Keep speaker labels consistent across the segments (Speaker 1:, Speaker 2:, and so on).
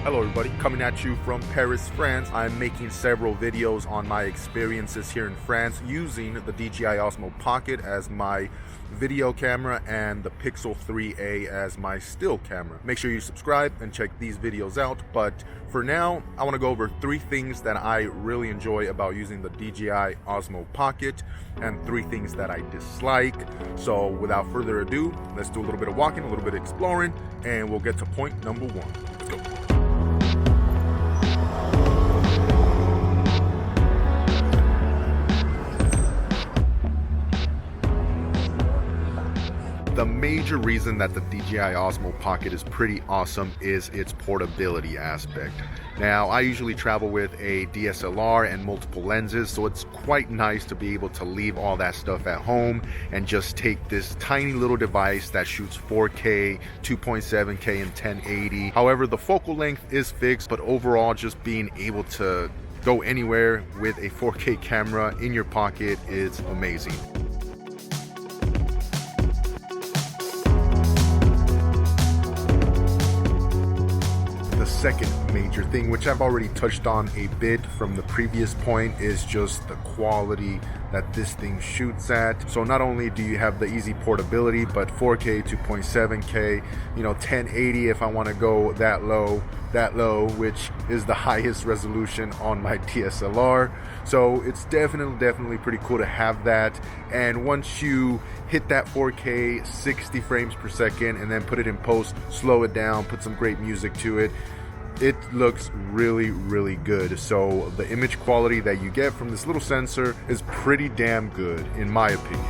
Speaker 1: Hello everybody, coming at you from Paris, France. I'm making several videos on my experiences here in France using the DJI Osmo Pocket as my video camera and the Pixel 3a as my still camera. Make sure you subscribe and check these videos out, but for now I want to go over 3 things that I really enjoy about using the DJI Osmo Pocket and 3 things that I dislike. So without further ado, let's do a little bit of walking, a little bit of exploring, and we'll get to point number 1. Let's go. The major reason that the DJI Osmo Pocket is pretty awesome is its portability aspect. Now, I usually travel with a DSLR and multiple lenses, so it's quite nice to be able to leave all that stuff at home and just take this tiny little device that shoots 4K, 2.7K, and 1080. However, the focal length is fixed, but overall, just being able to go anywhere with a 4K camera in your pocket is amazing. Second major thing, which I've already touched on a bit from the previous point, is just the quality that this thing shoots at. So not only do you have the easy portability, but 4K, 2.7K, 1080 if I want to go that low, which is the highest resolution on my DSLR. So it's definitely pretty cool to have that. And once you hit that 4K 60 frames per second and then put it in post, slow it down, put some great music to it, it looks really good. So the image quality that you get from this little sensor is pretty damn good, in my opinion.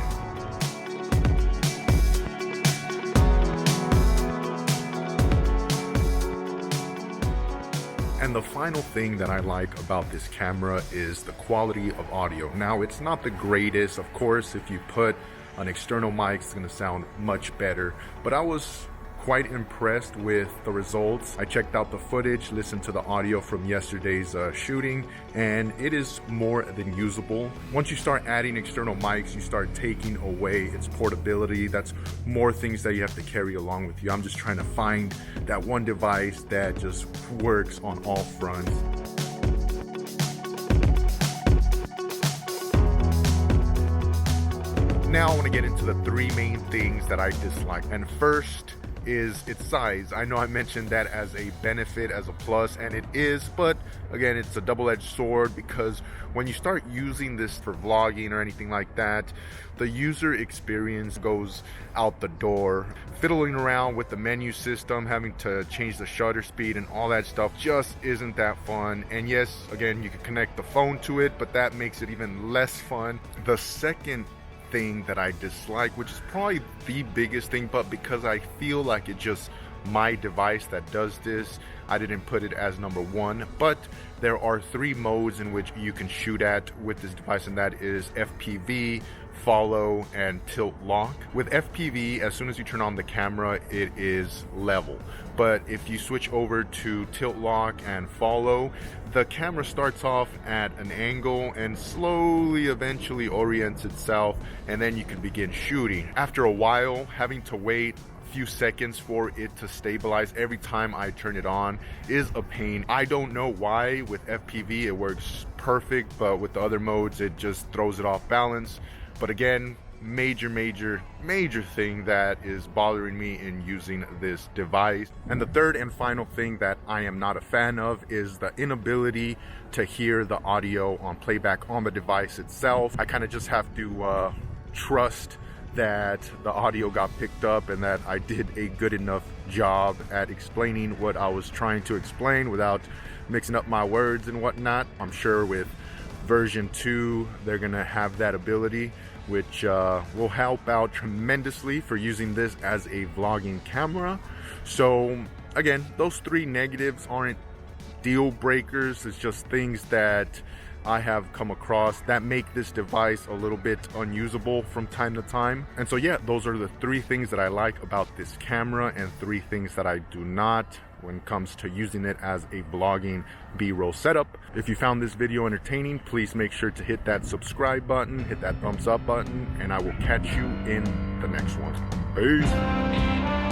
Speaker 1: And the final thing that I like about this camera is the quality of audio. Now, it's not the greatest, of course. If you put an external mic, it's going to sound much better, but I was quite impressed with the results. I checked out the footage, listened to the audio from yesterday's shooting, and it is more than usable. Once you start adding external mics, you start taking away its portability. That's more things that you have to carry along with you. I'm just trying to find that one device that just works on all fronts. Now I want to get into the 3 main things that I dislike. And first is its size. I know I mentioned that as a benefit, as a plus, and it is, but again, it's a double-edged sword, because when you start using this for vlogging or anything like that, the user experience goes out the door. Fiddling around with the menu system, having to change the shutter speed and all that stuff just isn't that fun. And yes, again, you can connect the phone to it, but that makes it even less fun. The second thing that I dislike, which is probably the biggest thing, but because I feel like it's just my device that does this, I didn't put it as number 1, but there are 3 modes in which you can shoot at with this device, and that is FPV, follow, and tilt lock. With FPV, as soon as you turn on the camera, it is level, but if you switch over to tilt lock and follow, the camera starts off at an angle and slowly eventually orients itself, and then you can begin shooting. After a while, having to wait a few seconds for it to stabilize every time I turn it on is a pain. I don't know why with FPV it works perfect, but with the other modes it just throws it off balance. But again, major thing that is bothering me in using this device. And the third and final thing that I am not a fan of is the inability to hear the audio on playback on the device itself. I kind of just have to trust that the audio got picked up and that I did a good enough job at explaining what I was trying to explain without mixing up my words and whatnot. I'm sure with version 2 they're gonna have that ability, which will help out tremendously for using this as a vlogging camera. So again, those 3 negatives aren't deal breakers. It's just things that I have come across that make this device a little bit unusable from time to time. And so yeah, those are the 3 things that I like about this camera and 3 things that I do not when it comes to using it as a vlogging B-roll setup. If you found this video entertaining, please make sure to hit that subscribe button, hit that thumbs up button, and I will catch you in the next one. Peace.